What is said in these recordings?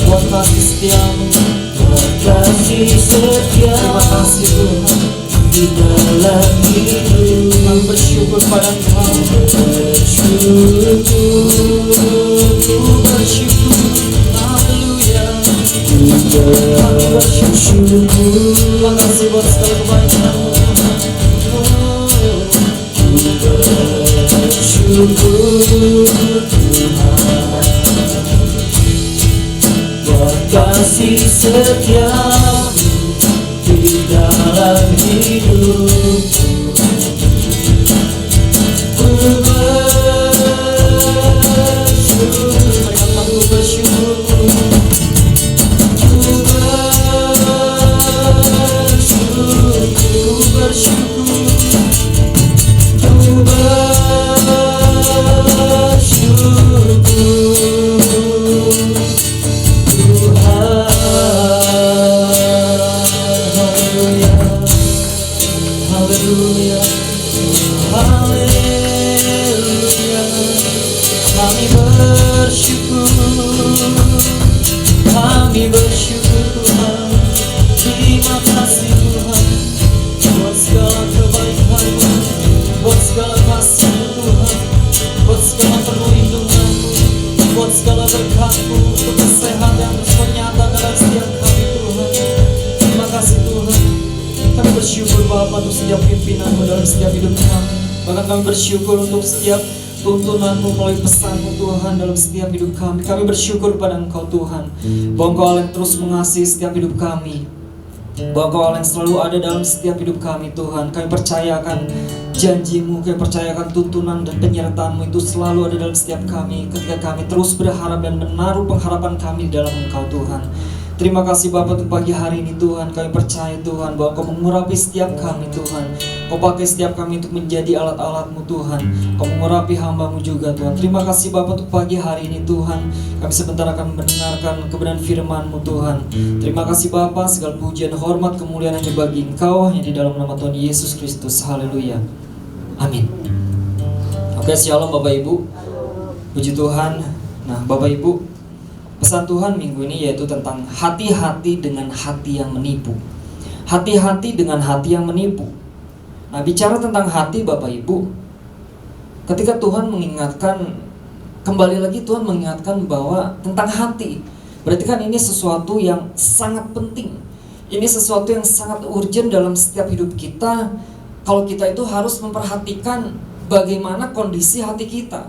Buat kasih setiamu, kasih setia. Terima kasih Tuhan di dalam hidup. Kami bersyukur pada Engkau. Bersyukur, haleluya. Kami bersyukur. Terima kasih buat segala kebaikan-Mu. Bersyukur buat kasih setia di dalam hidup. Kami bersyukur Tuhan. Terima kasih Tuhan buat segala kebaikan-Mu, buat segala kasih-Mu Tuhan, buat segala perlindungan-Mu, buat segala berkat-Mu, untuk kesehatan ternyata dalam setiap kami Tuhan. Terima kasih Tuhan. Kami bersyukur Bapa untuk setiap pimpinan-Mu dalam setiap hidup kami. Bahkan kami bersyukur untuk setiap tuntunan-Mu melalui pesan-Mu Tuhan dalam setiap hidup kami. Kami bersyukur pada Engkau Tuhan, bahwa Engkau Allah yang terus mengasihi setiap hidup kami, bahwa Engkau Allah yang selalu ada dalam setiap hidup kami Tuhan. Kami percayakan janji-Mu, kami percayakan tuntunan dan penyertaan-Mu itu selalu ada dalam setiap kami, ketika kami terus berharap dan menaruh pengharapan kami dalam Engkau Tuhan. Terima kasih Bapa untuk pagi hari ini Tuhan. Kami percaya Tuhan bahwa Engkau mengurapi setiap kami Tuhan. Kau pakai setiap kami untuk menjadi alat-alat-Mu Tuhan. Kau mengurapi hamba-Mu juga Tuhan. Terima kasih Bapa untuk pagi hari ini Tuhan. Kami sebentar akan mendengarkan kebenaran firman-Mu Tuhan. Terima kasih Bapa, segala pujian, hormat, kemuliaan hanya bagi Engkau, hanya di dalam nama Tuhan Yesus Kristus. Haleluya. Amin. Oke, shalom Bapak Ibu. Puji Tuhan. Nah Bapak Ibu, pesan Tuhan minggu ini yaitu tentang hati-hati dengan hati yang menipu. Hati-hati dengan hati yang menipu. Nah, bicara tentang hati Bapak Ibu, ketika Tuhan mengingatkan, kembali lagi Tuhan mengingatkan bahwa tentang hati, berarti kan ini sesuatu yang sangat penting. Ini sesuatu yang sangat urgent dalam setiap hidup kita. Kalau kita itu harus memperhatikan bagaimana kondisi hati kita.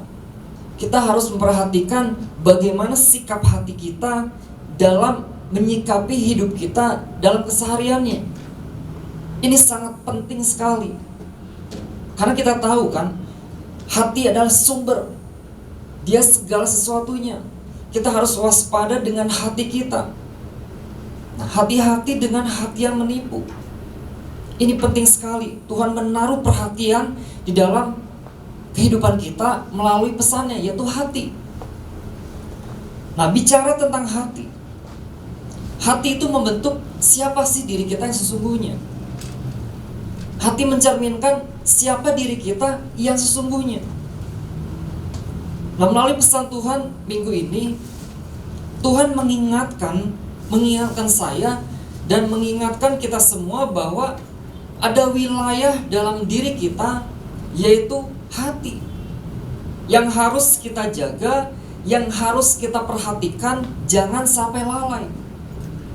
Kita harus memperhatikan bagaimana sikap hati kita dalam menyikapi hidup kita dalam kesehariannya. Ini sangat penting sekali. Karena kita tahu kan, hati adalah sumber. Dia segala sesuatunya. Kita harus waspada dengan hati kita. Nah, hati-hati dengan hati yang menipu. Ini penting sekali. Tuhan menaruh perhatian di dalam kehidupan kita melalui pesannya, yaitu hati. Nah, bicara tentang hati. Hati itu membentuk siapa sih diri kita yang sesungguhnya. Hati mencerminkan siapa diri kita yang sesungguhnya. Nah, melalui pesan Tuhan minggu ini, Tuhan mengingatkan saya dan mengingatkan kita semua bahwa ada wilayah dalam diri kita, yaitu hati, yang harus kita jaga, yang harus kita perhatikan, jangan sampai lalai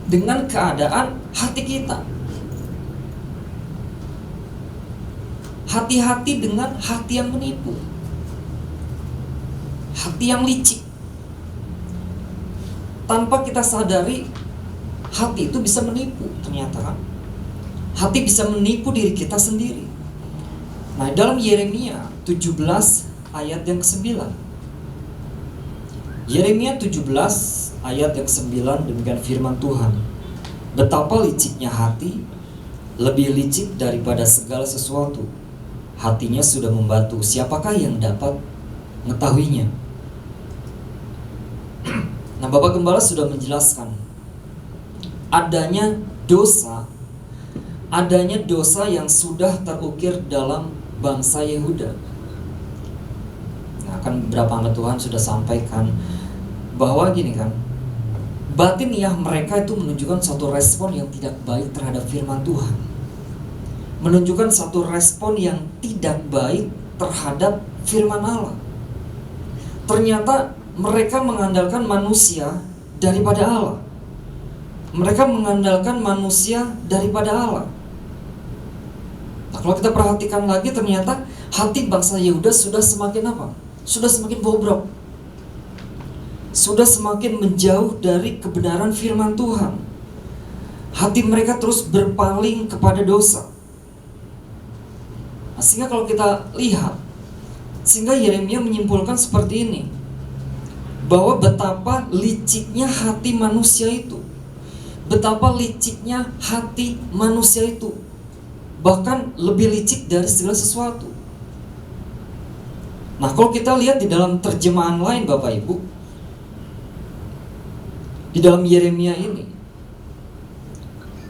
dengan keadaan hati kita. Hati-hati dengan hati yang menipu, hati yang licik. Tanpa kita sadari, hati itu bisa menipu ternyata kan. Hati bisa menipu diri kita sendiri. Nah, dalam Yeremia 17 ayat yang ke-9. Yeremia 17 ayat yang ke-9, demikian firman Tuhan. Betapa liciknya hati, lebih licik daripada segala sesuatu. Hatinya sudah membatu, siapakah yang dapat mengetahuinya? Nah, Bapak Gembala sudah menjelaskan adanya dosa yang sudah terukir dalam bangsa Yehuda. Nah, bahkan beberapa hamba Tuhan sudah sampaikan bahwa gini kan, batiniah mereka itu menunjukkan suatu respon yang tidak baik terhadap firman Tuhan, menunjukkan satu respon yang tidak baik terhadap firman Allah. Ternyata mereka mengandalkan manusia daripada Allah. Mereka mengandalkan manusia daripada Allah. Nah, kalau kita perhatikan lagi, ternyata hati bangsa Yehuda sudah semakin apa? Sudah semakin bobrok. Sudah semakin menjauh dari kebenaran firman Tuhan. Hati mereka terus berpaling kepada dosa. Nah, sehingga kalau kita lihat, sehingga Yeremia menyimpulkan seperti ini, bahwa betapa liciknya hati manusia itu, betapa liciknya hati manusia itu, bahkan lebih licik dari segala sesuatu. Nah, kalau kita lihat di dalam terjemahan lain Bapak Ibu, di dalam Yeremia ini,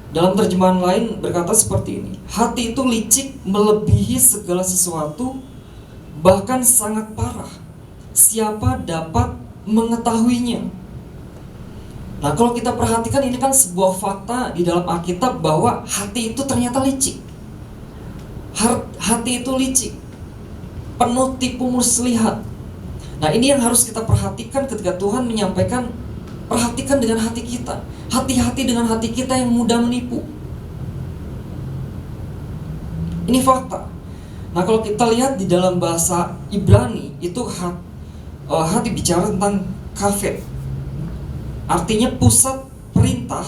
dalam terjemahan lain berkata seperti ini: hati itu licik melebihi segala sesuatu, bahkan sangat parah. Siapa dapat mengetahuinya? Nah, kalau kita perhatikan, ini kan sebuah fakta di dalam Alkitab bahwa hati itu ternyata licik. Hati itu licik, penuh tipu muslihat. Nah, ini yang harus kita perhatikan ketika Tuhan menyampaikan, perhatikan dengan hati kita. Hati-hati dengan hati kita yang mudah menipu. Ini fakta. Nah, kalau kita lihat di dalam bahasa Ibrani, itu hati bicara tentang kafet. Artinya pusat perintah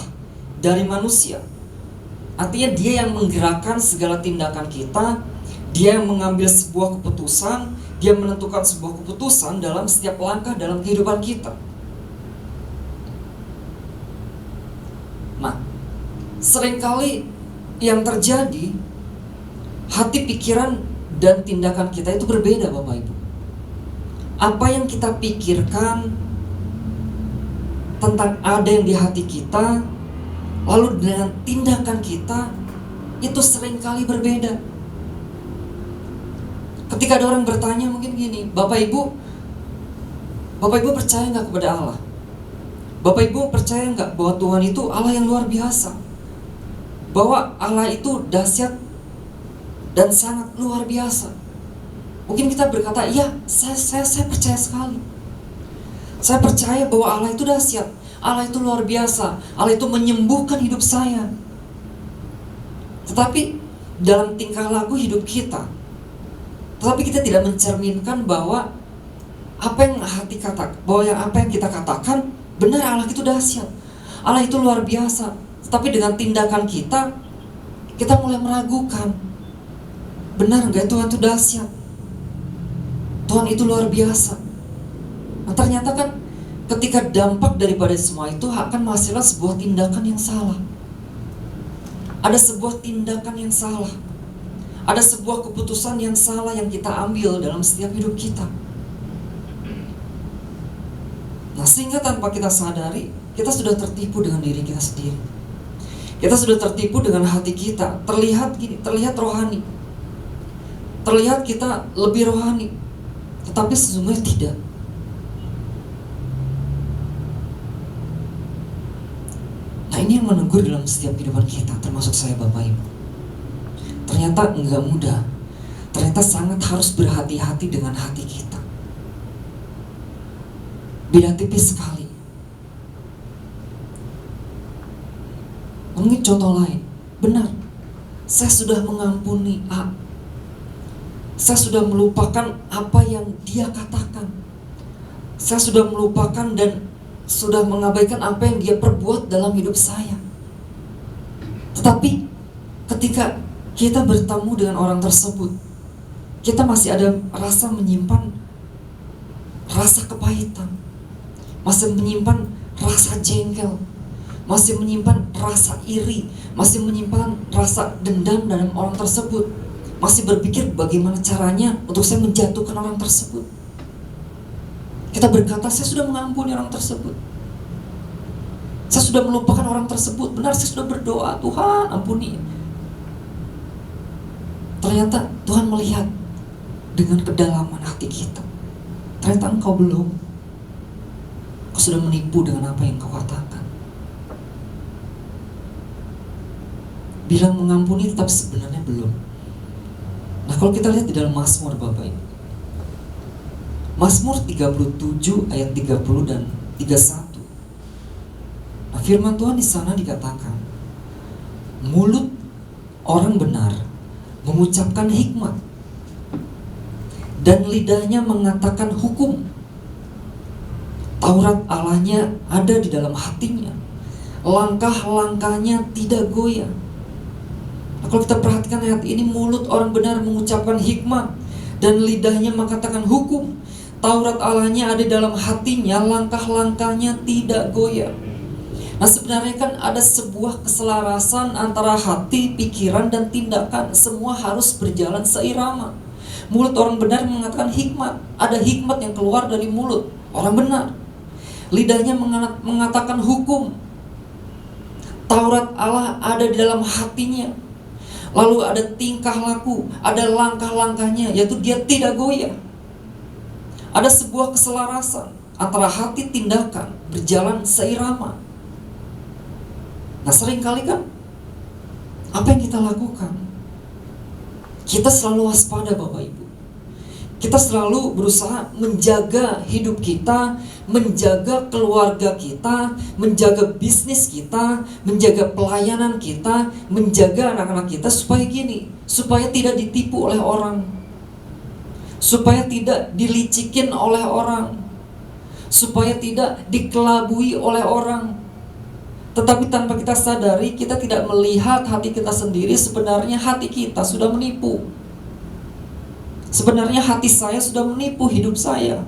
dari manusia. Artinya dia yang menggerakkan segala tindakan kita. Dia yang mengambil sebuah keputusan. Dia menentukan sebuah keputusan dalam setiap langkah dalam kehidupan kita. Nah, seringkali yang terjadi, hati, pikiran, dan tindakan kita itu berbeda Bapak Ibu. Apa yang kita pikirkan tentang ada yang di hati kita, lalu dengan tindakan kita, itu seringkali berbeda. Ketika ada orang bertanya mungkin gini, Bapak Ibu percaya nggak kepada Allah? Bapak Ibu percaya nggak bahwa Tuhan itu Allah yang luar biasa? Bahwa Allah itu dahsyat dan sangat luar biasa? Mungkin kita berkata, iya, saya percaya sekali. Saya percaya bahwa Allah itu dahsyat, Allah itu luar biasa, Allah itu menyembuhkan hidup saya. Tetapi dalam tingkah laku hidup kita, tetapi kita tidak mencerminkan bahwa apa yang kita katakan benar, Allah itu dahsyat, Allah itu luar biasa. Tetapi dengan tindakan kita mulai meragukan, benar nggak Tuhan itu dahsyat, Tuhan itu luar biasa. Nah, ternyata kan ketika dampak daripada semua itu akan menghasilkan sebuah tindakan yang salah. Ada sebuah tindakan yang salah, ada sebuah keputusan yang salah yang kita ambil dalam setiap hidup kita. Nah, sehingga tanpa kita sadari, kita sudah tertipu dengan diri kita sendiri. Kita sudah tertipu dengan hati kita. Terlihat rohani, terlihat kita lebih rohani, tetapi sesungguhnya tidak. Nah, ini yang menegur dalam setiap kehidupan kita, termasuk saya Bapak Ibu. Ternyata enggak mudah. Ternyata sangat harus berhati-hati dengan hati kita. Beda tipis sekali. Mungkin contoh lain, benar, saya sudah mengampuni A, saya sudah melupakan apa yang dia katakan, saya sudah melupakan dan sudah mengabaikan apa yang dia perbuat dalam hidup saya. Tetapi ketika kita bertemu dengan orang tersebut, kita masih ada menyimpan rasa kepahitan, masih menyimpan rasa jengkel, masih menyimpan rasa iri, masih menyimpan rasa dendam dalam orang tersebut, masih berpikir bagaimana caranya untuk saya menjatuhkan orang tersebut. Kita berkata, saya sudah mengampuni orang tersebut, saya sudah melupakan orang tersebut, benar, saya sudah berdoa, Tuhan ampuni. Ternyata Tuhan melihat dengan kedalaman hati kita. Ternyata engkau belum. Kau sudah menipu dengan apa yang kau katakan. Bilang mengampuni tetapi sebenarnya belum. Nah, kalau kita lihat di dalam Mazmur Bapak Ibu, Mazmur 37 ayat 30 dan 31. Nah, firman Tuhan di sana dikatakan, mulut orang benar mengucapkan hikmat, dan lidahnya mengatakan hukum. Taurat Allahnya ada di dalam hatinya, langkah-langkahnya tidak goyah. Nah, kalau kita perhatikan ayat ini, mulut orang benar mengucapkan hikmat dan lidahnya mengatakan hukum. Taurat Allahnya ada dalam hatinya, langkah-langkahnya tidak goyah. Nah, sebenarnya kan ada sebuah keselarasan antara hati, pikiran, dan tindakan. Semua harus berjalan seirama. Mulut orang benar mengatakan hikmat. Ada hikmat yang keluar dari mulut orang benar. Lidahnya mengatakan hukum. Taurat Allah ada di dalam hatinya. Lalu ada tingkah laku, ada langkah-langkahnya, yaitu dia tidak goyah. Ada sebuah keselarasan antara hati, tindakan berjalan seirama. Nah, seringkali kan apa yang kita lakukan, kita selalu waspada Bapak Ibu. Kita selalu berusaha menjaga hidup kita, menjaga keluarga kita, menjaga bisnis kita, menjaga pelayanan kita, menjaga anak-anak kita supaya gini, supaya tidak ditipu oleh orang, supaya tidak dilicikin oleh orang, supaya tidak dikelabui oleh orang. Tetapi tanpa kita sadari, kita tidak melihat hati kita sendiri. Sebenarnya hati kita sudah menipu. Sebenarnya hati saya sudah menipu hidup saya.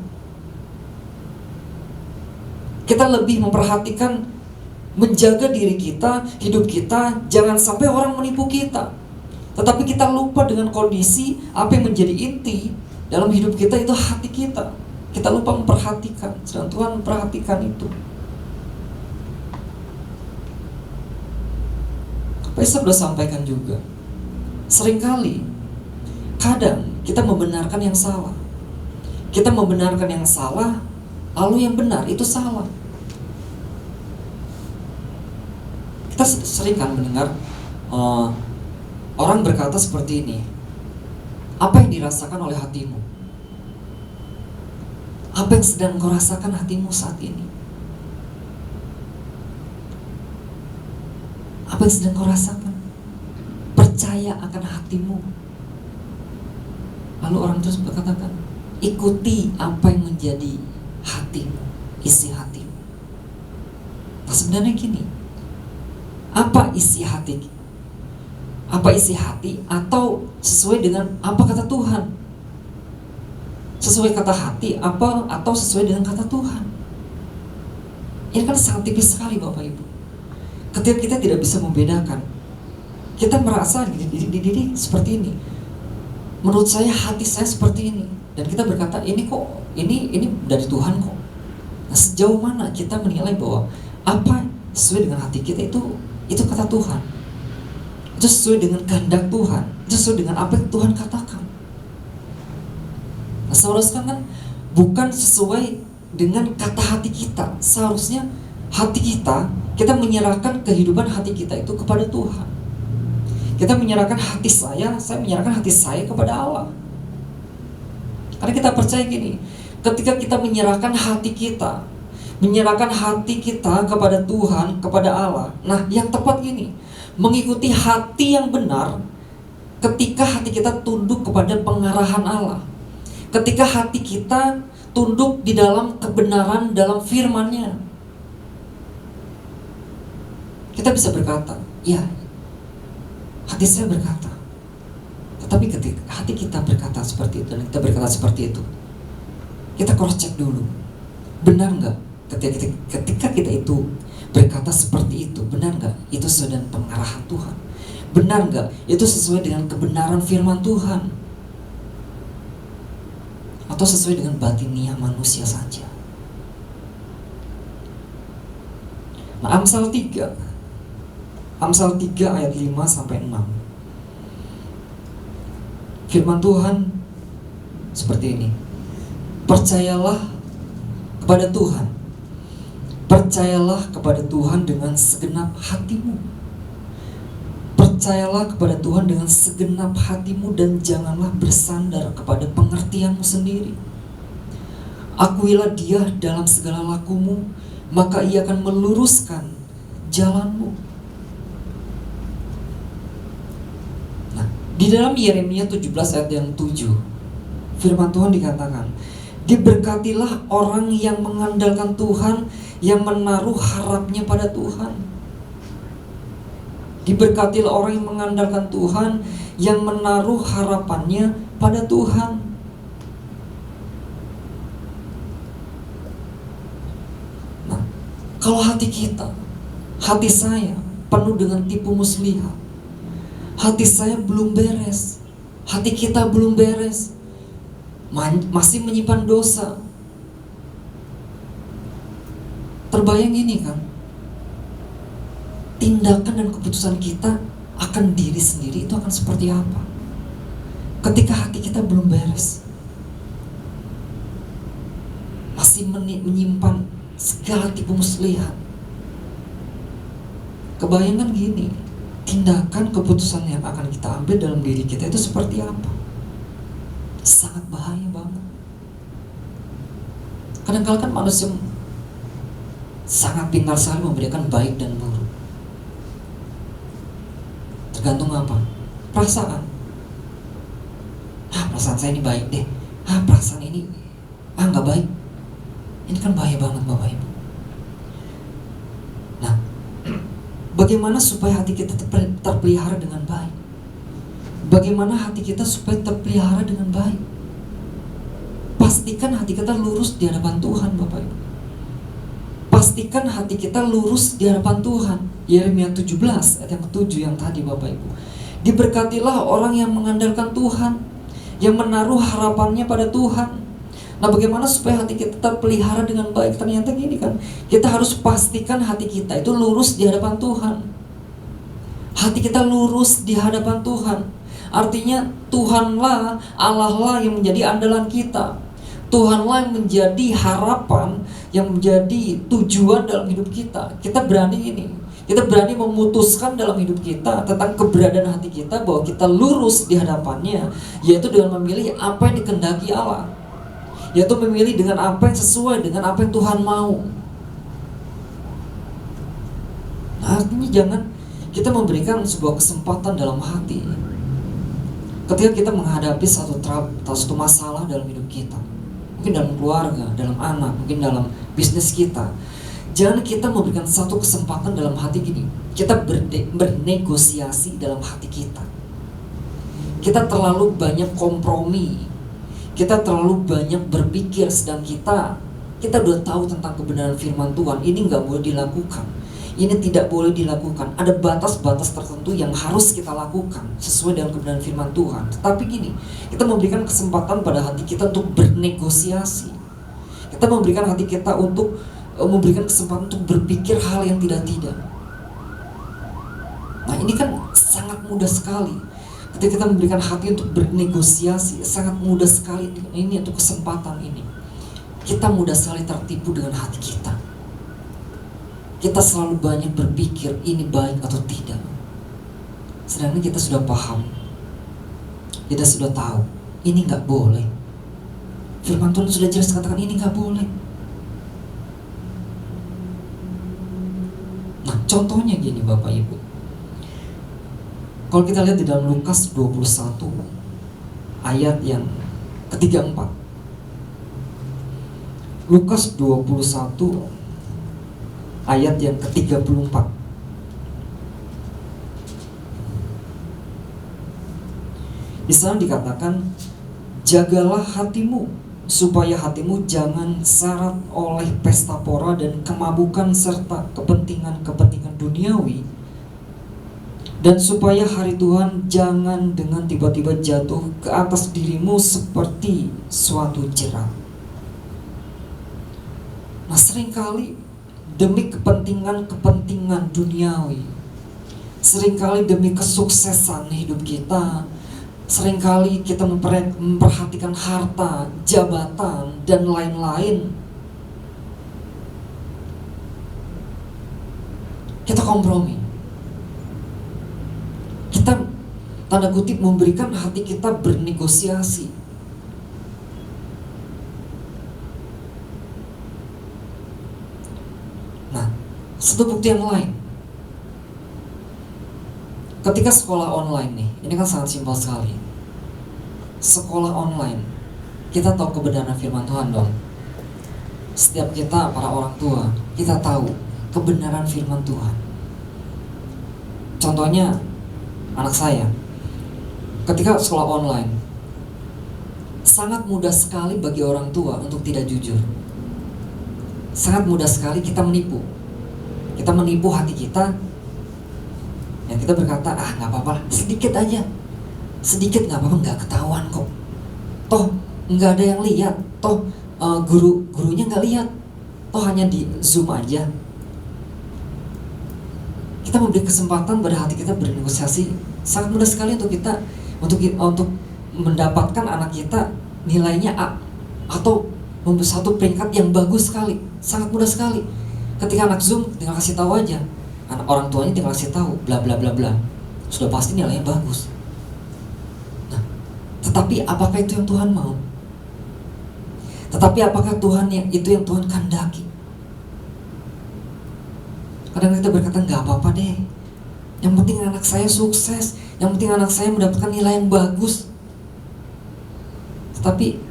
Kita lebih memperhatikan menjaga diri kita, hidup kita, jangan sampai orang menipu kita. Tetapi kita lupa dengan kondisi apa yang menjadi inti dalam hidup kita, itu hati kita. Kita lupa memperhatikan, sedang Tuhan memperhatikan itu. Apa saya sudah sampaikan juga, seringkali, kadang kita membenarkan yang salah. Kita membenarkan yang salah, lalu yang benar itu salah. Kita sering kan mendengar orang berkata seperti ini, apa yang dirasakan oleh hatimu? Apa yang sedang kau rasakan hatimu saat ini? Apa yang sedang kau rasakan? Percaya akan hatimu. Lalu orang terus berkatakan, ikuti apa yang menjadi hatimu, isi hatimu. Nah, sebenarnya gini, apa isi hati? Apa isi hati atau sesuai dengan apa kata Tuhan? Sesuai kata hati apa atau sesuai dengan kata Tuhan? Ini kan sangat tipis sekali Bapak Ibu. Ketika kita tidak bisa membedakan, kita merasa dididik seperti ini. Menurut saya hati saya seperti ini, dan kita berkata ini kok ini dari Tuhan kok. Nah, sejauh mana kita menilai bahwa apa sesuai dengan hati kita itu kata Tuhan, itu sesuai dengan kehendak Tuhan, itu sesuai dengan apa yang Tuhan katakan. Nah, seharusnya kan bukan sesuai dengan kata hati kita. Seharusnya hati kita menyerahkan kehidupan hati kita itu kepada Tuhan. Kita menyerahkan hati saya menyerahkan hati saya kepada Allah. Karena kita percaya gini, ketika kita menyerahkan hati kita kepada Tuhan, kepada Allah. Nah, yang tepat gini, mengikuti hati yang benar ketika hati kita tunduk kepada pengarahan Allah. Ketika hati kita tunduk di dalam kebenaran dalam firman-Nya. Kita bisa berkata, ya, hati saya berkata. Tetapi ketika hati kita berkata seperti itu, dan kita berkata seperti itu, kita cross check dulu. Benar nggak ketika kita itu berkata seperti itu, benar nggak itu sesuai dengan pengarahan Tuhan? Benar nggak itu sesuai dengan kebenaran firman Tuhan? Atau sesuai dengan batiniah manusia saja? Nah, Amsal 3 ayat 5 sampai 6. Firman Tuhan seperti ini. Percayalah kepada Tuhan. Percayalah kepada Tuhan dengan segenap hatimu. Percayalah kepada Tuhan dengan segenap hatimu dan janganlah bersandar kepada pengertianmu sendiri. Akuilah Dia dalam segala lakumu, maka Ia akan meluruskan jalanmu. Nah, di dalam Yeremia 17 ayat yang 7, firman Tuhan dikatakan, diberkatilah orang yang mengandalkan Tuhan, yang menaruh harapnya pada Tuhan. Diberkatilah orang yang mengandalkan Tuhan, yang menaruh harapannya pada Tuhan. Nah, kalau hati kita, hati saya penuh dengan tipu muslihat, hati saya belum beres, hati kita belum beres, masih menyimpan dosa. Terbayang ini kan, tindakan dan keputusan kita akan diri sendiri itu akan seperti apa ketika hati kita belum beres, masih menyimpan segala tipu muslihat. Kebayangkan gini, tindakan keputusan yang akan kita ambil dalam diri kita itu seperti apa? Sangat bahaya banget. Kadang-kadang kan manusia sangat pintar sekali membedakan baik dan buruk. Tergantung apa? Perasaan. Perasaan saya ini baik deh. Perasaan ini nggak baik. Ini kan bahaya banget Bapak Ibu. Nah, bagaimana supaya hati kita terpelihara dengan baik? Bagaimana hati kita supaya terpelihara dengan baik? Pastikan hati kita lurus di hadapan Tuhan Bapak Ibu. Pastikan hati kita lurus di hadapan Tuhan. Yeremia 17 ayat yang ke-7 yang tadi Bapak Ibu. Diberkatilah orang yang mengandalkan Tuhan, yang menaruh harapannya pada Tuhan. Nah, bagaimana supaya hati kita terpelihara dengan baik? Ternyata gini kan, kita harus pastikan hati kita itu lurus di hadapan Tuhan. Hati kita lurus di hadapan Tuhan. Artinya Tuhanlah, Allah yang menjadi andalan kita. Tuhanlah yang menjadi harapan, yang menjadi tujuan dalam hidup kita. Kita berani ini, kita berani memutuskan dalam hidup kita tentang keberadaan hati kita bahwa kita lurus di hadapannya, yaitu dengan memilih apa yang dikehendaki Allah, yaitu memilih dengan apa yang sesuai dengan apa yang Tuhan mau. Nah, artinya jangan kita memberikan sebuah kesempatan dalam hati ketika kita menghadapi satu masalah dalam hidup kita. Mungkin dalam keluarga, dalam anak, mungkin dalam bisnis kita. Jangan kita memberikan satu kesempatan dalam hati gini, kita bernegosiasi dalam hati kita. Kita terlalu banyak kompromi, kita terlalu banyak berpikir, sedang kita udah tahu tentang kebenaran firman Tuhan. Ini gak boleh dilakukan, ini tidak boleh dilakukan. Ada batas-batas tertentu yang harus kita lakukan sesuai dengan kebenaran firman Tuhan. Tetapi gini, kita memberikan kesempatan pada hati kita untuk bernegosiasi. Kita memberikan hati kita untuk memberikan kesempatan untuk berpikir hal yang tidak-tidak. Nah, ini kan sangat mudah sekali. Ketika kita memberikan hati untuk bernegosiasi, sangat mudah sekali ini untuk kesempatan ini. Kita mudah sekali tertipu dengan hati kita. Kita selalu banyak berpikir ini baik atau tidak. Sedangkan kita sudah paham, kita sudah tahu ini gak boleh. Firman Tuhan sudah jelas katakan ini gak boleh. Nah, contohnya gini Bapak Ibu. Kalau kita lihat di dalam Lukas 21 ayat yang ke-34. Lukas 21 ayat yang ke-34. Di sana dikatakan, jagalah hatimu supaya hatimu jangan syarat oleh pesta pora dan kemabukan serta kepentingan-kepentingan duniawi, dan supaya hari Tuhan jangan dengan tiba-tiba jatuh ke atas dirimu seperti suatu jerat. Nah, seringkali demi kepentingan duniawi, seringkali demi kesuksesan hidup kita, Seringkali kita memperhatikan harta, jabatan, dan lain-lain. Kita kompromi. Kita tanda kutip memberikan hati kita bernegosiasi. Nah, satu bukti yang lain. Ketika sekolah online nih, ini kan sangat simpel sekali. Sekolah online, kita tahu kebenaran firman Tuhan dong. Setiap kita, para orang tua, kita tahu kebenaran firman Tuhan. Contohnya, anak saya, ketika sekolah online, sangat mudah sekali bagi orang tua untuk tidak jujur. Sangat mudah sekali kita menipu. Kita menipu hati kita, yang kita berkata, gak apa-apa, sedikit aja. Sedikit gak apa-apa, gak ketahuan kok. Toh gak ada yang lihat. Toh gurunya gak lihat. Toh hanya di Zoom aja. Kita memberi kesempatan pada hati kita bernegosiasi. Sangat mudah sekali untuk kita untuk mendapatkan anak kita nilainya A atau satu peringkat yang bagus sekali. Sangat mudah sekali. Ketika anak Zoom tinggal kasih tahu aja. Anak orang tuanya tinggal kasih tahu bla bla bla bla. Sudah pasti nilainya bagus. Nah, tetapi apakah itu yang Tuhan mau? Tetapi apakah itu yang Tuhan kehendaki? Kadang kita berkata, gak apa-apa deh, yang penting anak saya sukses, yang penting anak saya mendapatkan nilai yang bagus. Tetapi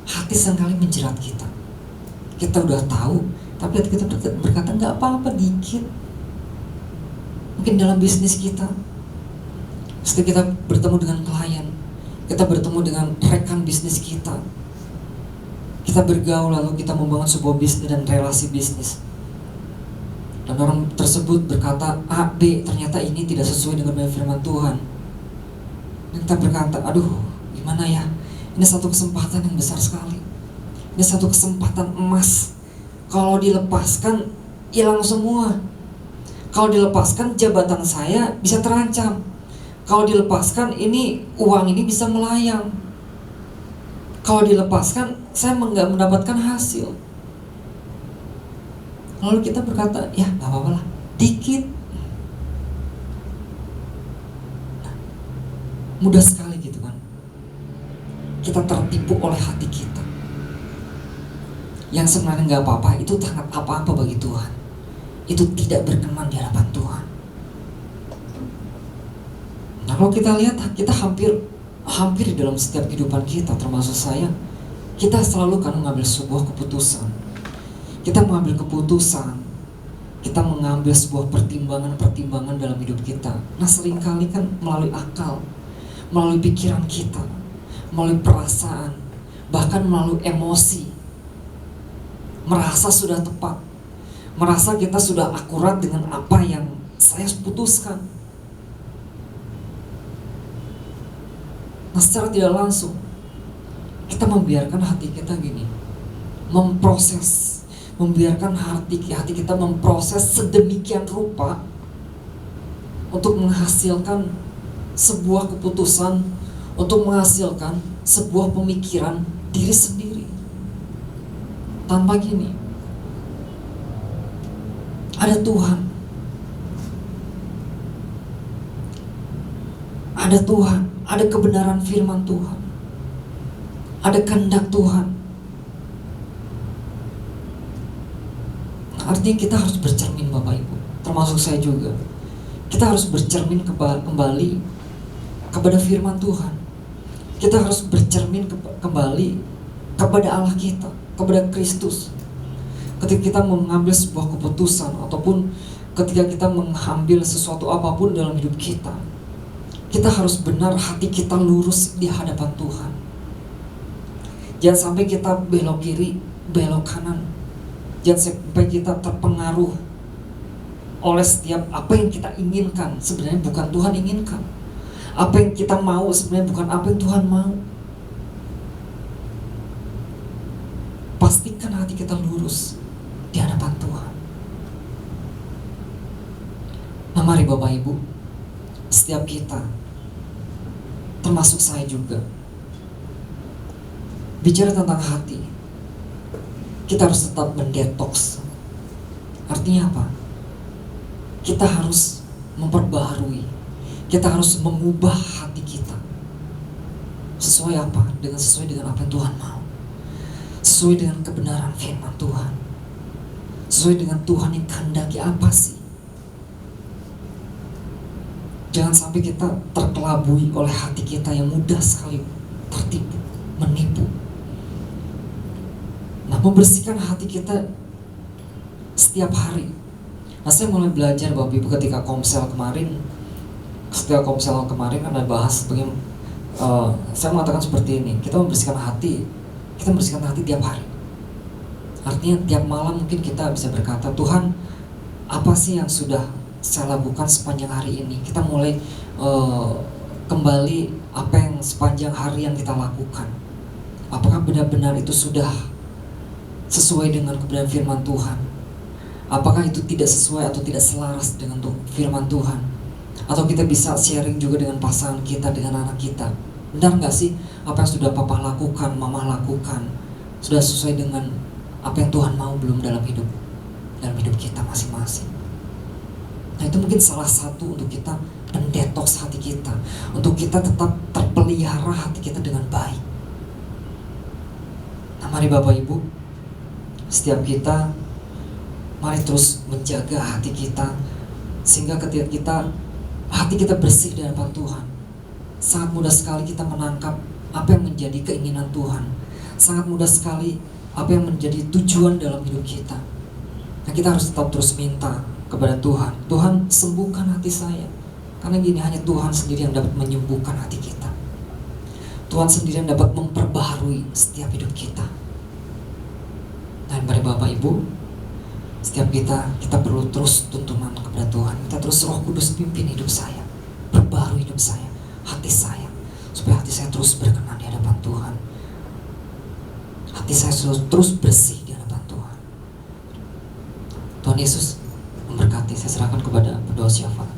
hati seringkali menjerat kita. Kita udah tahu, tapi hati kita berkata, gak apa-apa, dikit. Mungkin dalam bisnis kita, setelah kita bertemu dengan klien, kita bertemu dengan rekan bisnis kita, kita bergaul lalu kita membangun sebuah bisnis dan relasi bisnis. Dan orang tersebut berkata A, B, ternyata ini tidak sesuai dengan firman Tuhan. Dan kita berkata, aduh gimana ya, ini satu kesempatan yang besar sekali. Ini satu kesempatan emas. Kalau dilepaskan, hilang semua. Kalau dilepaskan, jabatan saya bisa terancam. Kalau dilepaskan, uang ini bisa melayang. Kalau dilepaskan, saya nggak mendapatkan hasil. Lalu kita berkata, ya gak apa-apa lah, dikit. Nah, mudah sekali gitu kan. Kita tertipu oleh hati kita. Yang sebenarnya gak apa-apa, itu sangat apa-apa bagi Tuhan. Itu tidak berkenan di hadapan Tuhan. Nah, kalau kita lihat, kita hampir di dalam setiap kehidupan kita, termasuk saya, kita selalu kan mengambil sebuah keputusan. Kita mengambil keputusan, kita mengambil sebuah pertimbangan dalam hidup kita. Nah, seringkali kan melalui akal, melalui pikiran kita, melalui perasaan, bahkan melalui emosi. Merasa sudah tepat, merasa kita sudah akurat dengan apa yang saya putuskan. Nah, secara tidak langsung, kita membiarkan hati kita gini, membiarkan hati kita memproses sedemikian rupa untuk menghasilkan sebuah keputusan, untuk menghasilkan sebuah pemikiran diri sendiri. Tanpa gini, ada Tuhan, ada kebenaran firman Tuhan, ada kehendak Tuhan. Artinya kita harus bercermin, Bapak Ibu, termasuk saya juga. Kita harus bercermin kembali kepada firman Tuhan. Kita harus bercermin kembali kepada Allah kita, kepada Kristus. Ketika kita mengambil sebuah keputusan ataupun ketika kita mengambil sesuatu apapun dalam hidup kita, kita harus benar, hati kita lurus di hadapan Tuhan. Jangan sampai kita belok kiri, belok kanan. Jangan sampai kita terpengaruh oleh setiap apa yang kita inginkan, sebenarnya bukan Tuhan inginkan. Apa yang kita mau sebenarnya bukan apa yang Tuhan mau. Pastikan hati kita lurus di hadapan Tuhan. Nah, mari Bapak Ibu, setiap kita termasuk saya juga. Bicara tentang hati, kita harus tetap mendetoks. Artinya apa? Kita harus memperbaharui, kita harus mengubah hati kita sesuai apa? Sesuai dengan apa yang Tuhan mau, sesuai dengan kebenaran firman Tuhan, sesuai dengan Tuhan yang kehendaki apa sih. Jangan sampai kita terkelabui oleh hati kita yang mudah sekali tertipu, menipu. Nah, membersihkan hati kita setiap hari. Nah, saya mulai belajar Bapak Ibu ketika komsel kemarin. Setelah komsel kemarin ada bahas bagaimana, saya mengatakan seperti ini, kita membersihkan hati tiap hari. Artinya tiap malam mungkin kita bisa berkata, Tuhan, apa sih yang sudah saya lakukan sepanjang hari ini? Kita mulai kembali apa yang sepanjang hari yang kita lakukan. Apakah benar-benar itu sudah sesuai dengan kebenaran firman Tuhan? Apakah itu tidak sesuai atau tidak selaras dengan firman Tuhan? Atau kita bisa sharing juga dengan pasangan kita, dengan anak kita. Benar gak sih apa yang sudah papa lakukan, mama lakukan, sudah sesuai dengan apa yang Tuhan mau belum dalam hidup kita masing-masing? Nah, itu mungkin salah satu untuk kita mendetoks hati kita, untuk kita tetap terpelihara hati kita dengan baik. Nah, mari Bapak Ibu, setiap kita, mari terus menjaga hati kita, sehingga ketika hati kita bersih di hadapan Tuhan, sangat mudah sekali kita menangkap apa yang menjadi keinginan Tuhan. Sangat mudah sekali apa yang menjadi tujuan dalam hidup kita. Nah, kita harus tetap terus minta kepada Tuhan, Tuhan sembuhkan hati saya. Karena gini, hanya Tuhan sendiri yang dapat menyembuhkan hati kita. Tuhan sendiri yang dapat memperbaharui setiap hidup kita. Dan mari Bapak Ibu, setiap kita perlu terus tuntunan kepada Tuhan. Kita terus Roh Kudus pimpin hidup saya, perbaharui hidup saya, hati saya, supaya hati saya terus berkenan di hadapan Tuhan. Hati saya terus bersih di hadapan Tuhan. Tuhan Yesus memberkati. Saya serahkan kepada pendoa syafaat.